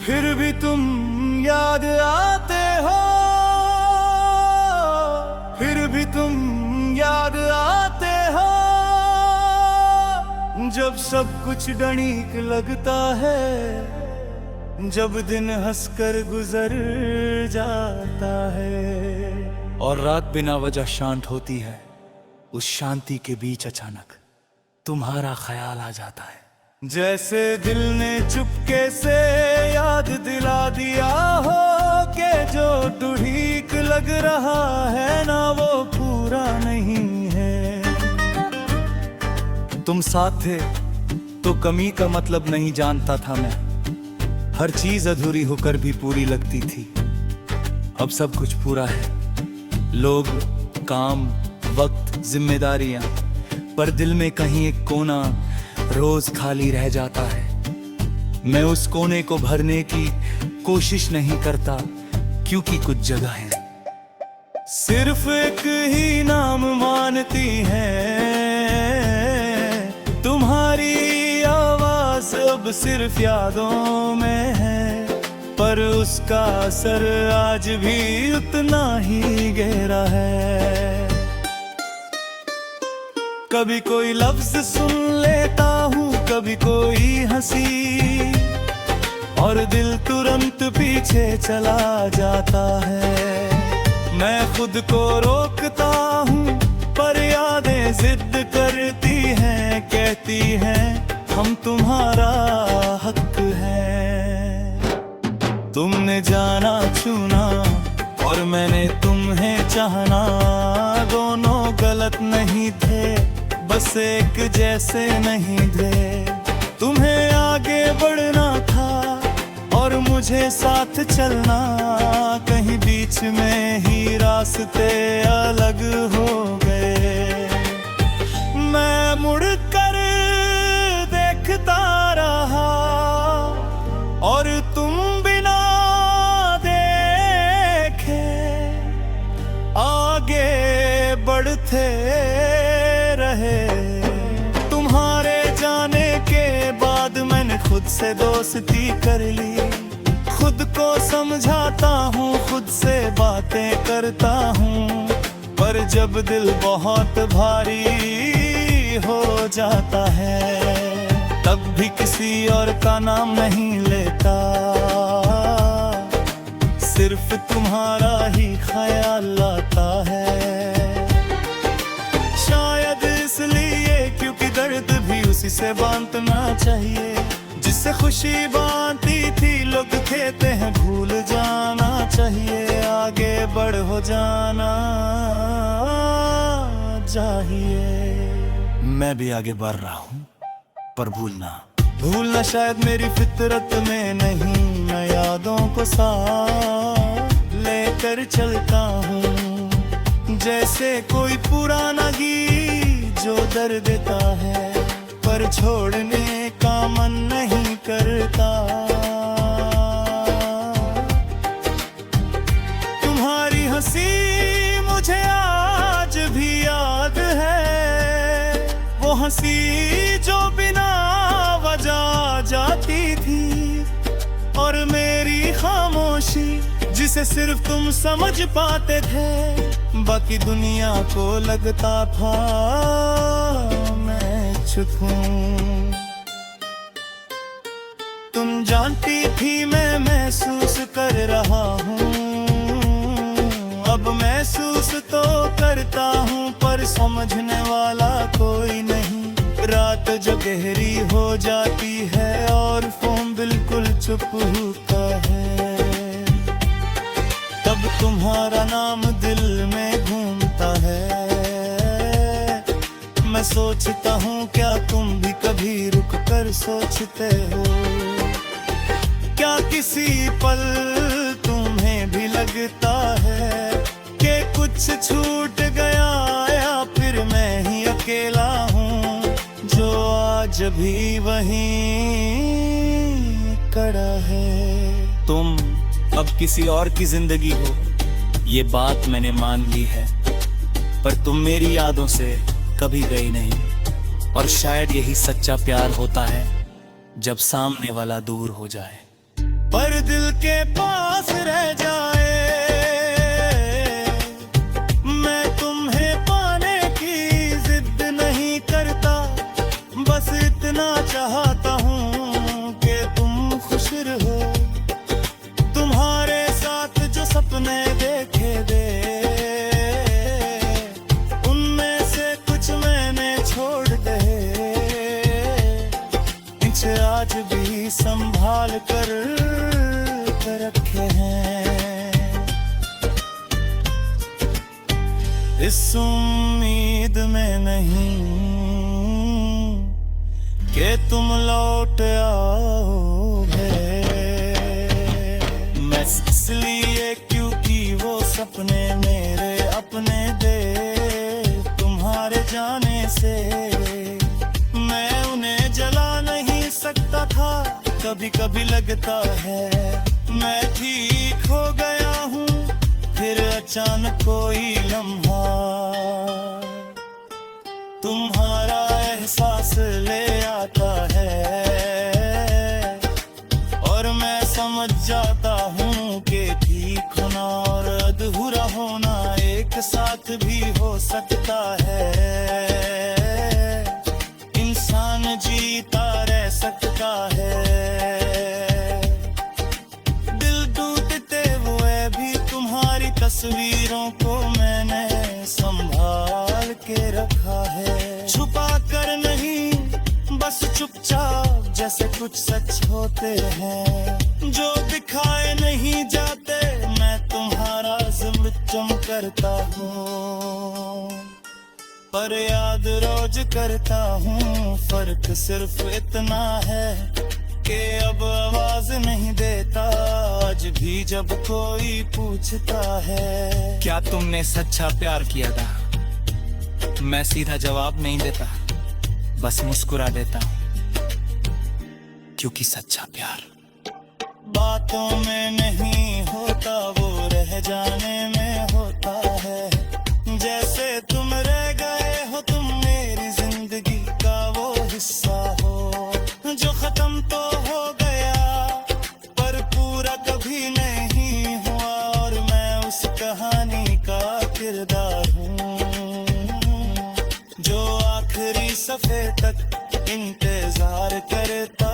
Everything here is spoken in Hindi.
फिर भी तुम याद आते हो, फिर भी तुम याद आते हो। जब सब कुछ डणीक लगता है, जब दिन हंसकर गुजर जाता है और रात बिना वजह शांत होती है, उस शांति के बीच अचानक तुम्हारा ख्याल आ जाता है। जैसे दिल ने चुपके से याद दिला दिया हो कि जो ठीक लग रहा है ना वो पूरा नहीं है। तुम साथ थे तो कमी का मतलब नहीं जानता था मैं, हर चीज अधूरी होकर भी पूरी लगती थी। अब सब कुछ पूरा है, लोग, काम, वक्त, जिम्मेदारियां, पर दिल में कहीं एक कोना रोज खाली रह जाता है। मैं उस कोने को भरने की कोशिश नहीं करता, क्योंकि कुछ जगहें सिर्फ एक ही नाम मानती हैं। तुम्हारी आवाज अब सिर्फ यादों में है, पर उसका असर आज भी उतना ही गहरा है। कभी कोई लफ्ज सुन लेता हूँ, कभी कोई हंसी, और दिल तुरंत पीछे चला जाता है। मैं खुद को रोकता हूँ, पर यादें जिद करती हैं, कहती हैं हम तुम्हारा हक है। तुमने जाना चुना और मैंने तुम्हें चाहना, दोनों गलत नहीं थे, बस एक जैसे नहीं थे। तुम्हें आगे बढ़ना था और मुझे साथ चलना, कहीं बीच में ही रास्ते अलग हो गए। मैं मुड़कर देखता रहा और तुम बिना देखे आगे बढ़ते रहे। तुम्हारे जाने के बाद मैंने खुद से दोस्ती कर ली, खुद को समझाता हूँ, खुद से बातें करता हूँ, पर जब दिल बहुत भारी हो जाता है, तब भी किसी और का नाम नहीं लेता, सिर्फ तुम्हारा ही ख्याल आता है। शायद इसलिए क्योंकि दर्द भी उसी से बांटना चाहिए, जिससे खुशी बांटी थी। लोग कहते हैं भूल जाना चाहिए, आगे बढ़ हो जाना चाहिए। मैं भी आगे बढ़ रहा हूँ, पर भूलना शायद मेरी फितरत में नहीं। मैं यादों को साथ लेकर चलता हूँ, जैसे कोई पुराना गीत जो दर्द देता है, पर छोड़ने का मन नहीं करता। तुम्हारी हंसी मुझे आज भी याद है, वो हंसी जो बिना वजह जाती थी, और मेरी खामोशी जिसे सिर्फ तुम समझ पाते थे। बाकी दुनिया को लगता था मैं चुप हूँ। तुम जानती थी मैं महसूस कर रहा हूँ, अब महसूस तो करता हूँ, पर समझने वाला कोई नहीं। रात जो गहरी हो जाती है और फोन बिल्कुल चुप होता है, तब तुम्हारा नाम दिल में घूमता है। मैं सोचता हूँ क्या तुम भी कभी रुक कर सोचते हो, क्या किसी पल तुम्हें भी लगता है कि कुछ छूट गया, या फिर मैं ही अकेला हूँ जो आज भी वहीं खड़ा है। तुम अब किसी और की जिंदगी हो, ये बात मैंने मान ली है, पर तुम मेरी यादों से कभी गई नहीं। और शायद यही सच्चा प्यार होता है, जब सामने वाला दूर हो जाए। पर दिल के पास रह जाए। मैं तुम्हें पाने की जिद नहीं करता, बस इतना चाहता हूँ कि तुम खुश रहो। तुम्हारे साथ जो सपने देखे दे, उनमें से कुछ मैंने छोड़ दे। इनसे आज भी संभाल कर रखे हैं, इस उम्मीद में नहीं कि तुम लौट आओगे। मैं इसलिए क्योंकि वो सपने मेरे अपने दे, तुम्हारे जाने से मैं उन्हें जला नहीं सकता था। कभी कभी लगता है मैं ठीक हो गया हूँ, फिर अचानक कोई लम्हा तुम्हारा एहसास ले आता है, और मैं समझ जाता हूँ कि ठीक होना और अधूरा होना एक साथ भी हो सकता है। इंसान जीता रह सकता है। दिल टूटते हुए भी तुम्हारी तस्वीरों को मैंने संभाल के रखा है। छुपा कर नहीं, बस चुपचाप, जैसे कुछ सच होते हैं जो दिखाए नहीं जाते। मैं तुम्हारा ज़िम्म करता हूँ, पर याद रोज करता हूँ। फर्क सिर्फ इतना है कि अब आवाज नहीं देता, आज भी जब कोई पूछता है क्या तुमने सच्चा प्यार किया था, मैं सीधा जवाब नहीं देता, बस मुस्कुरा देता हूँ, क्योंकि सच्चा प्यार बातों में नहीं होता, वो रह जाने में होता है। जैसे तुम रह गए हो, तुम मेरी जिंदगी का वो हिस्सा हो जो खत्म तो हो गया पर पूरा कभी नहीं हुआ। और मैं उस कहानी का किरदार हूँ जो आखिरी सफ़े तक इंतजार करता